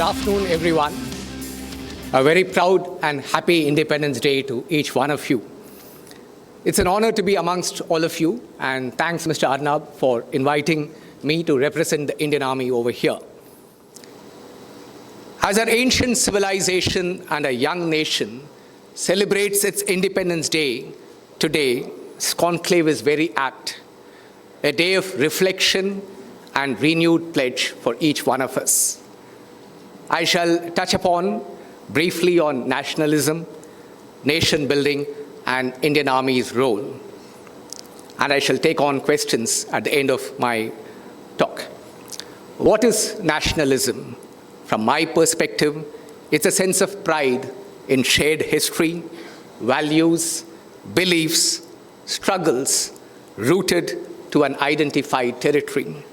afternoon, everyone. A very proud and happy Independence Day to each one of you. It's an honor to be amongst all of you, and thanks, Mr. Arnab, for inviting me to represent the Indian Army over here. As our ancient civilization and a young nation celebrates its Independence Day today, Conclave is very apt, a day of reflection and renewed pledge for each one of us. I shall touch upon briefly on nationalism, nation building, and Indian Army's role. And I shall take on questions at the end of my talk. What is nationalism? From my perspective, it's a sense of pride in shared history, values, beliefs, struggles rooted to an identified territory.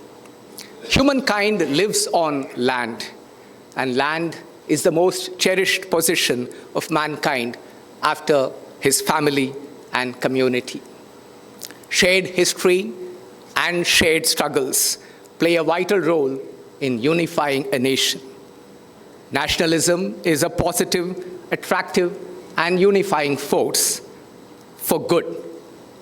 Humankind lives on land, and land is the most cherished possession of mankind after his family and community. Shared history and shared struggles play a vital role in unifying a nation. Nationalism is a positive, attractive, and unifying force for good,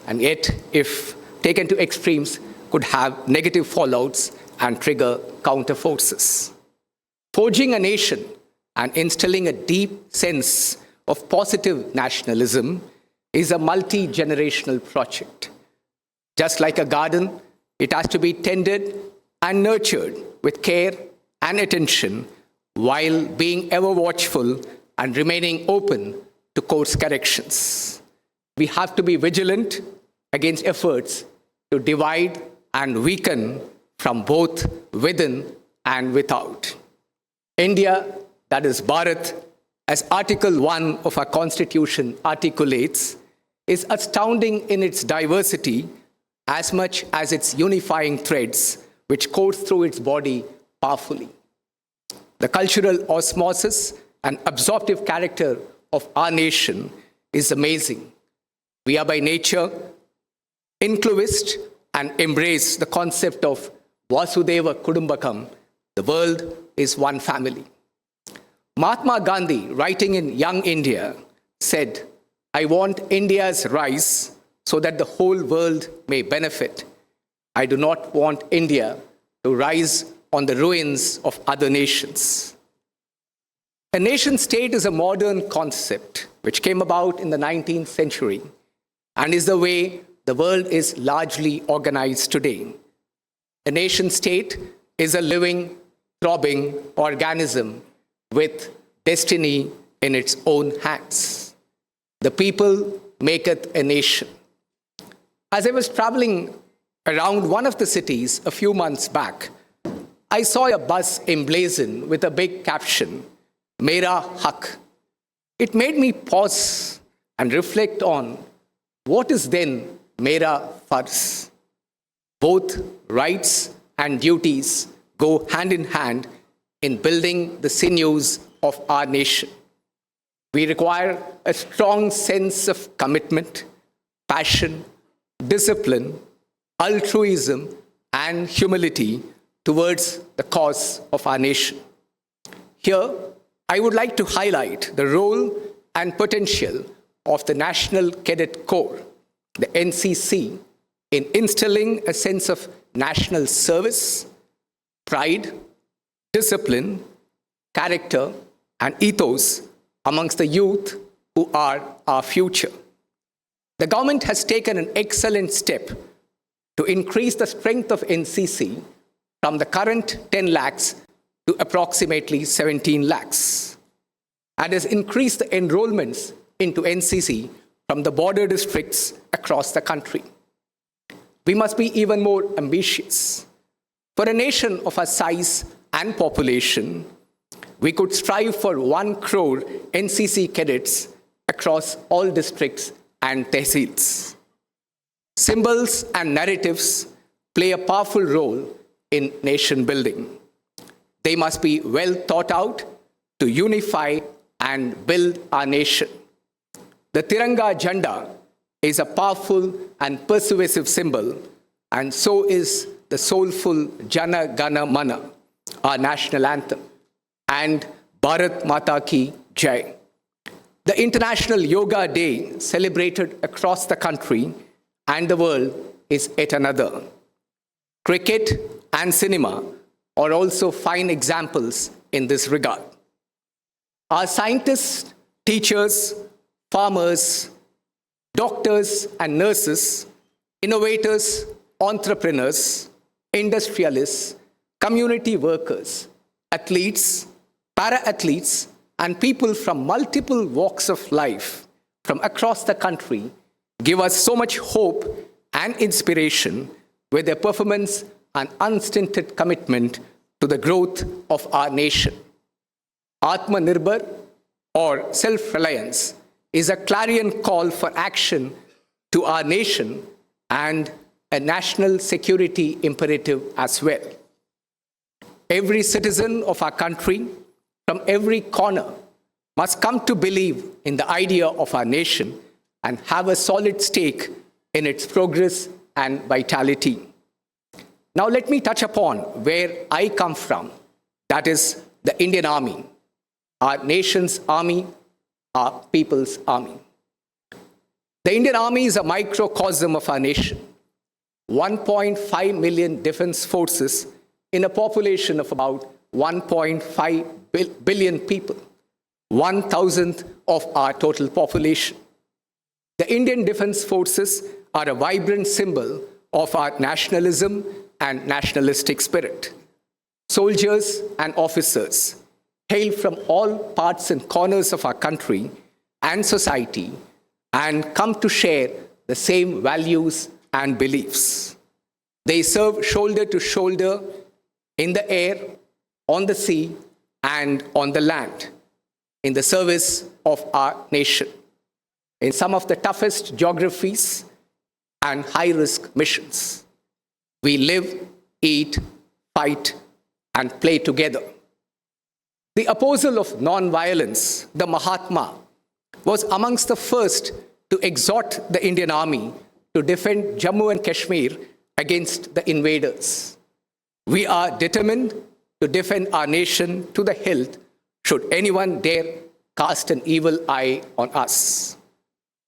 and yet, if taken to extremes, could have negative fallouts and trigger counter forces. Forging a nation and instilling a deep sense of positive nationalism is a multi-generational project. Just like a garden, it has to be tended and nurtured with care and attention while being ever watchful and remaining open to course corrections. We have to be vigilant against efforts to divide and weaken from both within and without. India, that is Bharat, as Article 1 of our Constitution articulates, is astounding in its diversity as much as its unifying threads, which course through its body powerfully. The cultural osmosis and absorptive character of our nation is amazing. We are by nature inclusivist and embrace the concept of Vasudhaiva Kudumbakam, the world is one family. Mahatma Gandhi, writing in Young India, said, "I want India's rise so that the whole world may benefit. I do not want India to rise on the ruins of other nations." A nation state is a modern concept which came about in the 19th century and is the way the world is largely organized today. A nation state is a living, throbbing organism with destiny in its own hands. The people maketh a nation. As I was traveling around one of the cities a few months back, I saw a bus emblazoned with a big caption, Mera Hak. It made me pause and reflect on what is then Mera Fars. Both rights and duties go hand in hand in building the sinews of our nation. We require a strong sense of commitment, passion, discipline, altruism, and humility towards the cause of our nation. Here, I would like to highlight the role and potential of the National Cadet Corps, the NCC, in instilling a sense of national service, pride, discipline, character, and ethos amongst the youth who are our future. The government has taken an excellent step to increase the strength of NCC from the current 10 lakhs to approximately 17 lakhs, and has increased the enrolments into NCC from the border districts across the country. We must be even more ambitious. For a nation of our size and population, we could strive for 1 crore NCC cadets across all districts and tehsils. Symbols and narratives play a powerful role in nation building. They must be well thought out to unify and build our nation. The Tiranga Jhanda is a powerful and persuasive symbol, and so is the soulful Jana Gana Mana, our national anthem. and Bharat Mata Ki Jai. The International Yoga Day, celebrated across the country and the world, is yet another. Cricket and cinema are also fine examples in this regard. Our scientists, teachers, farmers, doctors and nurses, innovators, entrepreneurs, industrialists, community workers, athletes, para-athletes, and people from multiple walks of life from across the country give us so much hope and inspiration with their performance and unstinted commitment to the growth of our nation. Aatmanirbhar, or self-reliance, is a clarion call for action to our nation and a national security imperative as well. Every citizen of our country, from every corner, must come to believe in the idea of our nation and have a solid stake in its progress and vitality. Now let me touch upon where I come from, that is the Indian Army, our nation's army, our people's army. The Indian Army is a microcosm of our nation. 1.5 million defense forces in a population of about 1.5 billion people, 1,000th of our total population. The Indian Defense Forces are a vibrant symbol of our nationalism and nationalistic spirit. Soldiers and officers hail from all parts and corners of our country and society and come to share the same values and beliefs. They serve shoulder to shoulder in the air, on the sea, and on the land, in the service of our nation, in some of the toughest geographies and high-risk missions. We live, eat, fight, and play together. The apostle of non-violence, the Mahatma, was amongst the first to exhort the Indian Army to defend Jammu and Kashmir against the invaders. We are determined to defend our nation to the hilt should anyone dare cast an evil eye on us.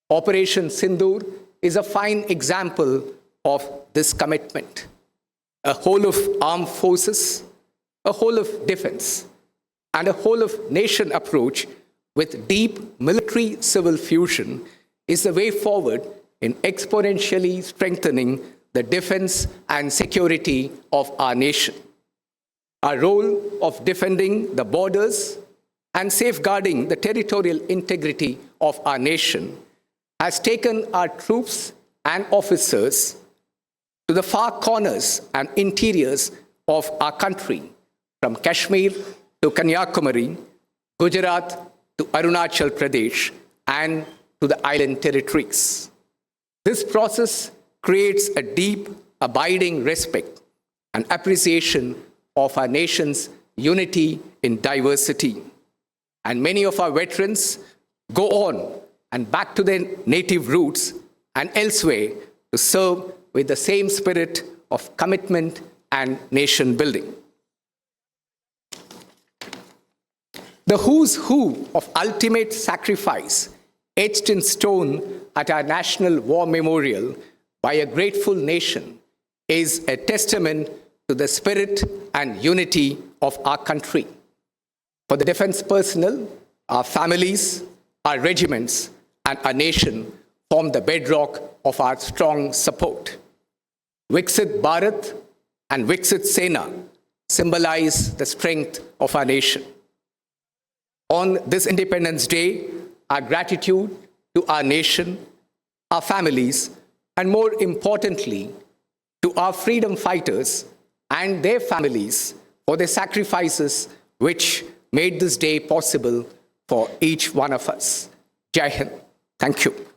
Operation Sindoor is a fine example of this commitment. A whole of armed forces, a whole of defense, and a whole of nation approach with deep military-civil fusion is the way forward in exponentially strengthening the defense and security of our nation. Our role of defending the borders and safeguarding the territorial integrity of our nation has taken our troops and officers to the far corners and interiors of our country, from Kashmir to Kanyakumari, Gujarat to Arunachal Pradesh, and to the island territories. This process creates a deep, abiding respect and appreciation of our nation's unity in diversity. And many of our veterans go on and back to their native roots and elsewhere to serve with the same spirit of commitment and nation building. The who's who of ultimate sacrifice etched in stone at our National War Memorial by a grateful nation is a testament to the spirit and unity of our country. For the defense personnel, our families, our regiments, and our nation form the bedrock of our strong support. Viksit Bharat and Viksit Sena symbolize the strength of our nation. On this Independence Day, our gratitude to our nation, our families, and more importantly, to our freedom fighters and their families for their sacrifices which made this day possible for each one of us. Jai Hind. Thank you.